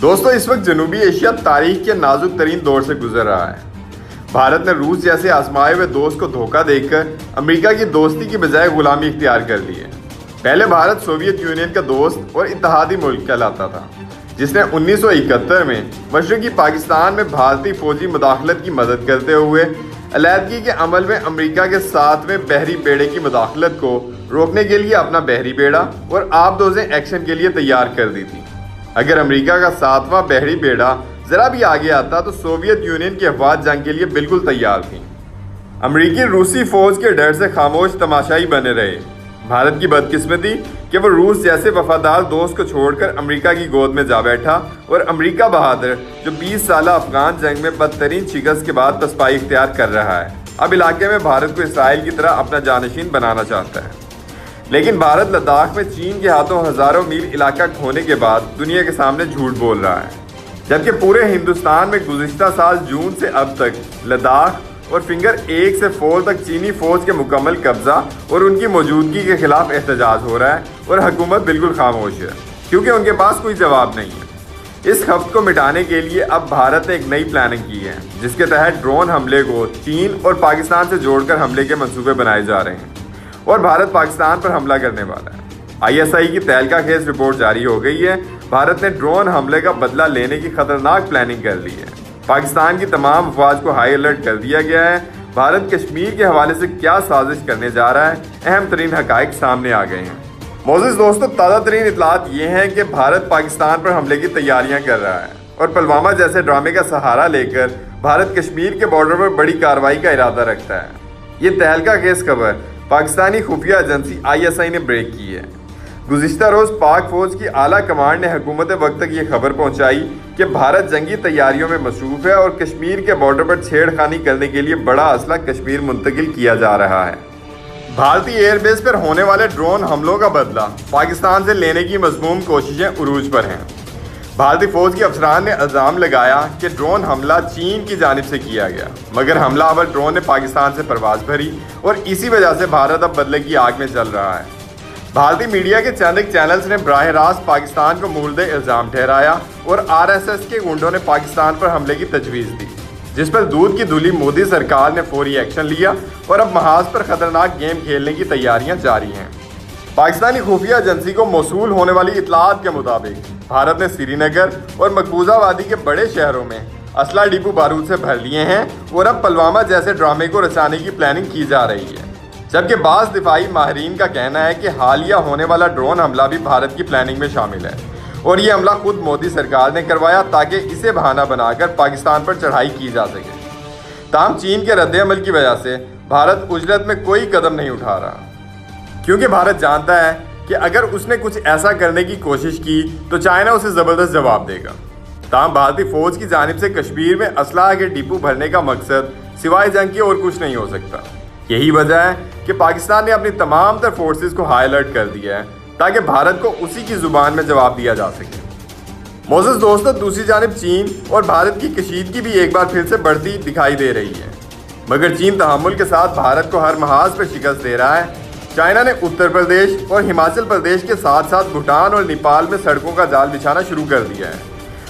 دوستو اس وقت جنوبی ایشیا تاریخ کے نازک ترین دور سے گزر رہا ہے۔ بھارت نے روس جیسے آزمائے ہوئے دوست کو دھوکہ دے کر امریکہ کی دوستی کی بجائے غلامی اختیار کر لی ہے۔ پہلے بھارت سوویت یونین کا دوست اور اتحادی ملک کہلاتا تھا، جس نے 1971 میں مشرقی پاکستان میں بھارتی فوجی مداخلت کی مدد کرتے ہوئے علیحدگی کے عمل میں امریکہ کے 7ویں بحری بیڑے کی مداخلت کو روکنے کے لیے اپنا بحری بیڑا اور آبدوزیں ایکشن کے لیے تیار کر دی تھی۔ اگر امریکہ کا 7واں بحری بیڑا ذرا بھی آگے آتا تو سوویت یونین کی افواج جنگ کے لیے بالکل تیار تھیں۔ امریکی روسی فوج کے ڈر سے خاموش تماشائی بنے رہے۔ بھارت کی بدقسمتی کہ وہ روس جیسے وفادار دوست کو چھوڑ کر امریکہ کی گود میں جا بیٹھا، اور امریکہ بہادر جو 20 سالہ افغان جنگ میں بدترین شکست کے بعد پسپائی اختیار کر رہا ہے، اب علاقے میں بھارت کو اسرائیل کی طرح اپنا جانشین بنانا چاہتا ہے۔ لیکن بھارت لداخ میں چین کے ہاتھوں ہزاروں میل علاقہ کھونے کے بعد دنیا کے سامنے جھوٹ بول رہا ہے، جبکہ پورے ہندوستان میں گزشتہ سال جون سے اب تک لداخ اور فنگر 1 سے 4 تک چینی فوج کے مکمل قبضہ اور ان کی موجودگی کے خلاف احتجاج ہو رہا ہے، اور حکومت بالکل خاموش ہے کیونکہ ان کے پاس کوئی جواب نہیں ہے۔ اس خفت کو مٹانے کے لیے اب بھارت نے ایک نئی پلاننگ کی ہے، جس کے تحت ڈرون حملے کو چین اور پاکستان سے جوڑ کر حملے کے منصوبے بنائے جا رہے ہیں، اور بھارت پاکستان پر حملہ کرنے والا ہے۔ ISI کی تہلکہ خیز رپورٹ جاری ہو گئی ہے۔ بھارت نے ڈرون حملے کا بدلہ لینے کی خطرناک پلاننگ کر لی ہے۔ پاکستان کی تمام افواج کو ہائی الرٹ کر دیا گیا ہے۔ بھارت کشمیر کے حوالے سے کیا سازش کرنے جا رہا ہے، اہم ترین حقائق سامنے آ گئے ہیں۔ معزز دوستو، تازہ ترین اطلاعات یہ ہیں کہ بھارت پاکستان پر حملے کی تیاریاں کر رہا ہے، اور پلوامہ جیسے ڈرامے کا سہارا لے کر بھارت کشمیر کے بارڈر پر بڑی کارروائی کا ارادہ رکھتا ہے۔ یہ تہلکہ خیز خبر پاکستانی خفیہ ایجنسی ISI نے بریک کی ہے۔ گزشتہ روز پاک فوج کی اعلیٰ کمانڈ نے حکومت وقت تک یہ خبر پہنچائی کہ بھارت جنگی تیاریوں میں مصروف ہے، اور کشمیر کے بارڈر پر چھیڑ خانی کرنے کے لیے بڑا اسلحہ کشمیر منتقل کیا جا رہا ہے۔ بھارتی ایئر بیس پر ہونے والے ڈرون حملوں کا بدلہ پاکستان سے لینے کی مذموم کوششیں عروج پر ہیں۔ بھارتی فوج کے افسران نے الزام لگایا کہ ڈرون حملہ چین کی جانب سے کیا گیا، مگر حملہ آور ڈرون نے پاکستان سے پرواز بھری، اور اسی وجہ سے بھارت اب بدلے کی آگ میں جل رہا ہے۔ بھارتی میڈیا کے چند ایک چینلز نے براہ راست پاکستان کو موردِ الزام ٹھہرایا، اور RSS کے گنڈوں نے پاکستان پر حملے کی تجویز دی، جس پر دودھ کی دھلی مودی سرکار نے فوری ایکشن لیا، اور اب محاذ پر خطرناک گیم کھیلنے کی تیاریاں جاری ہیں۔ پاکستانی خفیہ ایجنسی کو موصول ہونے والی اطلاعات کے مطابق بھارت نے سری نگر اور مقبوضہ وادی کے بڑے شہروں میں اسلحہ ڈپو بارود سے بھر لیے ہیں، اور اب پلوامہ جیسے ڈرامے کو رچانے کی پلاننگ کی جا رہی ہے، جبکہ بعض دفاعی ماہرین کا کہنا ہے کہ حالیہ ہونے والا ڈرون حملہ بھی بھارت کی پلاننگ میں شامل ہے، اور یہ حملہ خود مودی سرکار نے کروایا تاکہ اسے بہانہ بنا کر پاکستان پر چڑھائی کی جا سکے۔ تاہم چین کے رد عمل کی وجہ سے بھارت اجلت میں کوئی قدم نہیں اٹھا رہا، کیونکہ بھارت جانتا ہے کہ اگر اس نے کچھ ایسا کرنے کی کوشش کی تو چائنا اسے زبردست جواب دے گا۔ تاہم بھارتی فوج کی جانب سے کشمیر میں اسلحہ کے ڈپو بھرنے کا مقصد سوائے جنگ کے اور کچھ نہیں ہو سکتا۔ یہی وجہ ہے کہ پاکستان نے اپنی تمام تر فورسز کو ہائی الرٹ کر دیا ہے تاکہ بھارت کو اسی کی زبان میں جواب دیا جا سکے۔ معزز دوستو، دوسری جانب چین اور بھارت کی کشیدگی بھی ایک بار پھر سے بڑھتی دکھائی دے رہی ہے، مگر چین تحمل کے ساتھ بھارت کو ہر محاذ پر شکست دے رہا ہے۔ چائنا نے اتر پردیش اور ہماچل پردیش کے ساتھ ساتھ بھوٹان اور نیپال میں سڑکوں کا جال بچھانا شروع کر دیا ہے،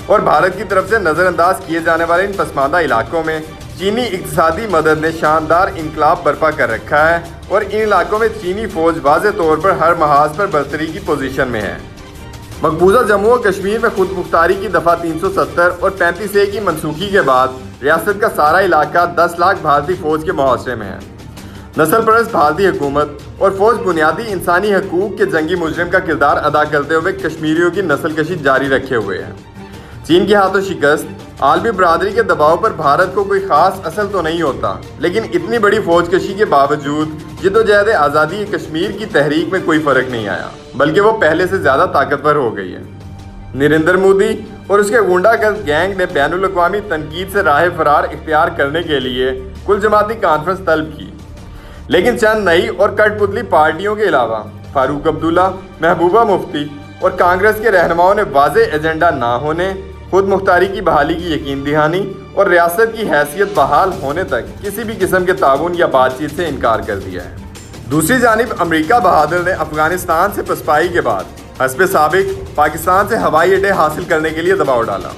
اور بھارت کی طرف سے نظر انداز کیے جانے والے ان پسماندہ علاقوں میں چینی اقتصادی مدد نے شاندار انقلاب برپا کر رکھا ہے، اور ان علاقوں میں چینی فوج واضح طور پر ہر محاذ پر برتری کی پوزیشن میں ہے۔ مقبوضہ جموں و کشمیر میں خود مختاری کی دفعہ 370 اور 35A کی منسوخی کے بعد ریاست کا سارا علاقہ 10 لاکھ بھارتی فوج کے محاصرے میں ہے۔ نسل پرست بھارتی حکومت اور فوج بنیادی انسانی حقوق کے جنگی مجرم کا کردار ادا کرتے ہوئے کشمیریوں کی نسل کشی جاری رکھے ہوئے ہیں۔ چین کے ہاتھوں شکست، عالمی برادری کے دباؤ پر بھارت کو کوئی خاص اثر تو نہیں ہوتا، لیکن اتنی بڑی فوج کشی کے باوجود جدوجہد آزادی کشمیر کی تحریک میں کوئی فرق نہیں آیا، بلکہ وہ پہلے سے زیادہ طاقتور ہو گئی ہے۔ نریندر مودی اور اس کے گنڈا گرد گینگ نے بین الاقوامی تنقید سے راہ فرار اختیار کرنے کے لیے کل جماعتی کانفرنس طلب کی، لیکن چند نئی اور کٹ پتلی پارٹیوں کے علاوہ فاروق عبداللہ، محبوبہ مفتی اور کانگریس کے رہنماؤں نے واضح ایجنڈا نہ ہونے، خود مختاری کی بحالی کی یقین دہانی اور ریاست کی حیثیت بحال ہونے تک کسی بھی قسم کے تعاون یا بات چیت سے انکار کر دیا ہے۔ دوسری جانب امریکہ بہادر نے افغانستان سے پسپائی کے بعد حسب سابق پاکستان سے ہوائی اڈے حاصل کرنے کے لیے دباؤ ڈالا،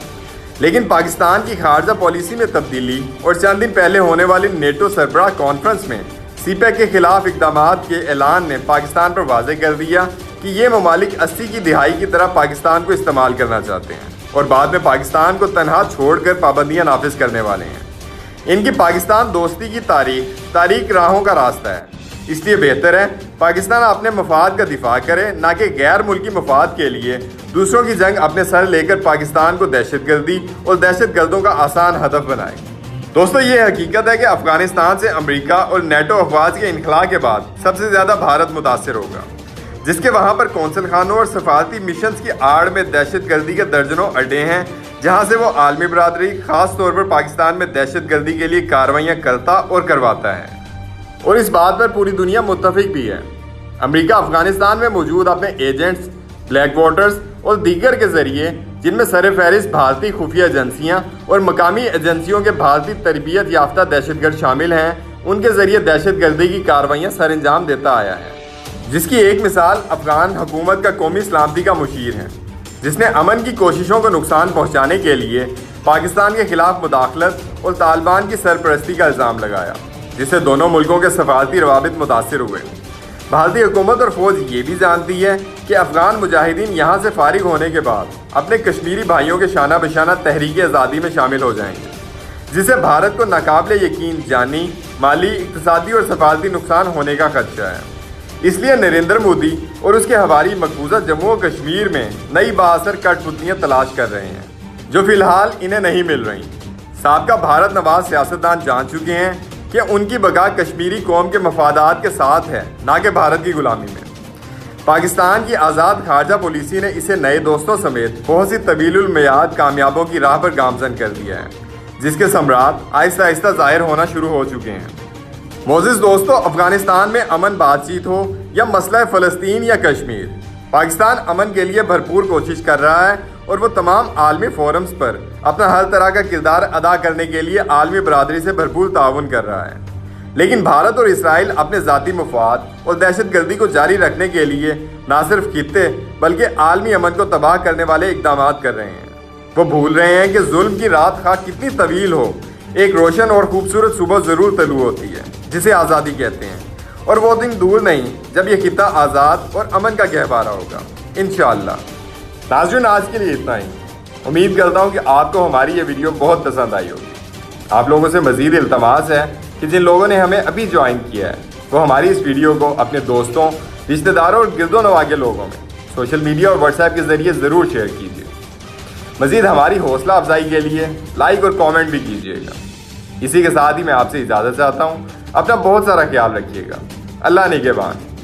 لیکن پاکستان کی خارجہ پالیسی میں تبدیلی اور چند دن پہلے ہونے والی نیٹو سربراہ کانفرنس میں سی پیک کے خلاف اقدامات کے اعلان نے پاکستان پر واضح کر دیا کہ یہ ممالک 80 کی دہائی کی طرح پاکستان کو استعمال کرنا چاہتے ہیں اور بعد میں پاکستان کو تنہا چھوڑ کر پابندیاں نافذ کرنے والے ہیں۔ ان کی پاکستان دوستی کی تاریخ راہوں کا راستہ ہے، اس لیے بہتر ہے پاکستان اپنے مفاد کا دفاع کرے، نہ کہ غیر ملکی مفاد کے لیے دوسروں کی جنگ اپنے سر لے کر پاکستان کو دہشت گردی اور دہشت گردوں کا آسان ہدف بنائے۔ دوستو، یہ حقیقت ہے کہ افغانستان سے امریکہ اور نیٹو افواج کے انخلاء کے بعد سب سے زیادہ بھارت متاثر ہوگا، جس کے وہاں پر قونصل خانوں اور سفارتی مشنز کی آڑ میں دہشت گردی کے درجنوں اڈے ہیں، جہاں سے وہ عالمی برادری خاص طور پر پاکستان میں دہشت گردی کے لیے کارروائیاں کرتا اور کرواتا ہے، اور اس بات پر پوری دنیا متفق بھی ہے۔ امریکہ افغانستان میں موجود اپنے ایجنٹس، بلیک واٹرز اور دیگر کے ذریعے، جن میں سر فہرست بھارتی خفیہ ایجنسیاں اور مقامی ایجنسیوں کے بھارتی تربیت یافتہ دہشت گرد شامل ہیں، ان کے ذریعے دہشت گردی کی کارروائیاں سر انجام دیتا آیا ہے، جس کی ایک مثال افغان حکومت کا قومی سلامتی کا مشیر ہے، جس نے امن کی کوششوں کو نقصان پہنچانے کے لیے پاکستان کے خلاف مداخلت اور طالبان کی سرپرستی کا الزام لگایا، جس سے دونوں ملکوں کے سفارتی روابط متاثر ہوئے۔ بھارتی حکومت اور فوج یہ بھی جانتی ہے کہ افغان مجاہدین یہاں سے فارغ ہونے کے بعد اپنے کشمیری بھائیوں کے شانہ بشانہ تحریک آزادی میں شامل ہو جائیں گے، جس سے بھارت کو ناقابل یقین جانی، مالی، اقتصادی اور سفارتی نقصان ہونے کا خدشہ ہے۔ اس لیے نریندر مودی اور اس کے حواری مقبوضہ جموں و کشمیر میں نئی بااثر کٹ پتلیاں تلاش کر رہے ہیں، جو فی الحال انہیں نہیں مل رہی۔ سابقہ بھارت نواز سیاستدان جان چکے ہیں کہ ان کی بقا کشمیری قوم کے مفادات کے ساتھ ہے، نہ کہ بھارت کی غلامی میں۔ پاکستان کی آزاد خارجہ پالیسی نے اسے نئے دوستوں سمیت بہت سی طویل المیعاد کامیابوں کی راہ پر گامزن کر دیا ہے، جس کے ثمرات آہستہ آہستہ ظاہر ہونا شروع ہو چکے ہیں۔ معزز دوستو، افغانستان میں امن بات چیت ہو یا مسئلہ فلسطین یا کشمیر، پاکستان امن کے لیے بھرپور کوشش کر رہا ہے اور وہ تمام عالمی فورمز پر اپنا ہر طرح کا کردار ادا کرنے کے لیے عالمی برادری سے بھرپور تعاون کر رہا ہے۔ لیکن بھارت اور اسرائیل اپنے ذاتی مفاد اور دہشت گردی کو جاری رکھنے کے لیے نہ صرف خطے بلکہ عالمی امن کو تباہ کرنے والے اقدامات کر رہے ہیں۔ وہ بھول رہے ہیں کہ ظلم کی رات خواہ کتنی طویل ہو، ایک روشن اور خوبصورت صبح ضرور طلوع ہوتی ہے، جسے آزادی کہتے ہیں، اور وہ دن دور نہیں جب یہ خطہ آزاد اور امن کا گہوارہ ہوگا، انشاءاللہ۔ ناظرین، آج کے لیے اتنا ہی۔ امید کرتا ہوں کہ آپ کو ہماری یہ ویڈیو بہت پسند آئی ہوگی۔ آپ لوگوں سے مزید التماس ہے کہ جن لوگوں نے ہمیں ابھی جوائن کیا ہے وہ ہماری اس ویڈیو کو اپنے دوستوں، رشتہ داروں اور گرد و نواح کے لوگوں میں سوشل میڈیا اور واٹس ایپ کے ذریعے ضرور شیئر کیجیے۔ مزید ہماری حوصلہ افزائی کے لیے لائک اور کامنٹ بھی کیجیے گا۔ اسی کے ساتھ ہی میں آپ سے اجازت چاہتا ہوں۔ اپنا بہت سارا خیال رکھیے گا۔ اللہ نگہبان۔